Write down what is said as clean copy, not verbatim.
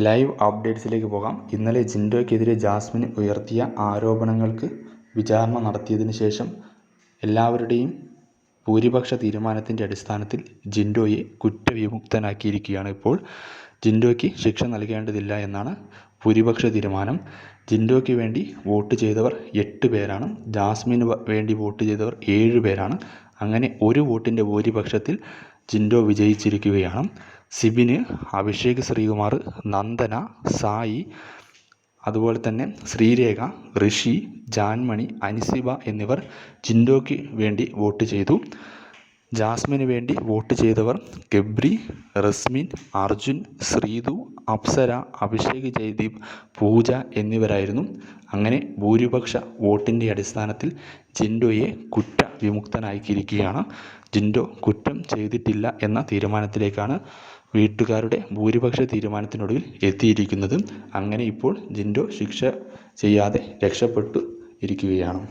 Live അപ്ഡേറ്റ്സിലേക്ക് പോകാം. ഇന്നലെ ജിൻഡോയ്ക്കെതിരെ Jasmine ഉയർത്തിയ ആരോപണങ്ങൾക്ക് വിചാരണ നടത്തിയതിന് ശേഷം എല്ലാവരുടെയും ഭൂരിപക്ഷ തീരുമാനത്തിൻ്റെ അടിസ്ഥാനത്തിൽ ജിൻഡോയെ കുറ്റവിമുക്തനാക്കിയിരിക്കുകയാണ്. ഇപ്പോൾ ജിൻഡോയ്ക്ക് ശിക്ഷ നൽകേണ്ടതില്ല എന്നാണ് ഭൂരിപക്ഷ തീരുമാനം. ജിൻഡോയ്ക്ക് വേണ്ടി വോട്ട് ചെയ്തവർ 8 പേരാണ്. ജാസ്മിന് വേണ്ടി വോട്ട് ചെയ്തവർ 7 പേരാണ്. അങ്ങനെ ഒരു വോട്ടിൻ്റെ ഭൂരിപക്ഷത്തിൽ ജിൻഡോ വിജയിച്ചിരിക്കുകയാണ്. സിബിന്, അഭിഷേക് ശ്രീകുമാർ, നന്ദന, സായി, അതുപോലെ തന്നെ ശ്രീരേഖ, ഋഷി, ജാൻമണി, അൻസിബ എന്നിവർ ജിൻഡോയ്ക്ക് വേണ്ടി വോട്ട് ചെയ്തു. ജാസ്മിന് വേണ്ടി വോട്ട് ചെയ്തവർ ഗബ്രി, റസ്മിൻ, അർജുൻ, ശ്രീതു, അപ്സര, അഭിഷേക്, ജയ്ദീപ്, പൂജ എന്നിവരായിരുന്നു. അങ്ങനെ ഭൂരിപക്ഷ വോട്ടിൻ്റെ അടിസ്ഥാനത്തിൽ ജിൻഡോയെ കുറ്റവിമുക്തനാക്കിയിരിക്കുകയാണ്. ജിൻഡോ കുറ്റം ചെയ്തിട്ടില്ല എന്ന തീരുമാനത്തിലേക്കാണ് വീട്ടുകാരുടെ ഭൂരിപക്ഷ തീരുമാനത്തിനൊടുവിൽ എത്തിയിരിക്കുന്നത്. അങ്ങനെ ഇപ്പോൾ ജിൻഡോ ശിക്ഷ ചെയ്യാതെ രക്ഷപ്പെട്ടു ഇരിക്കുകയാണ്.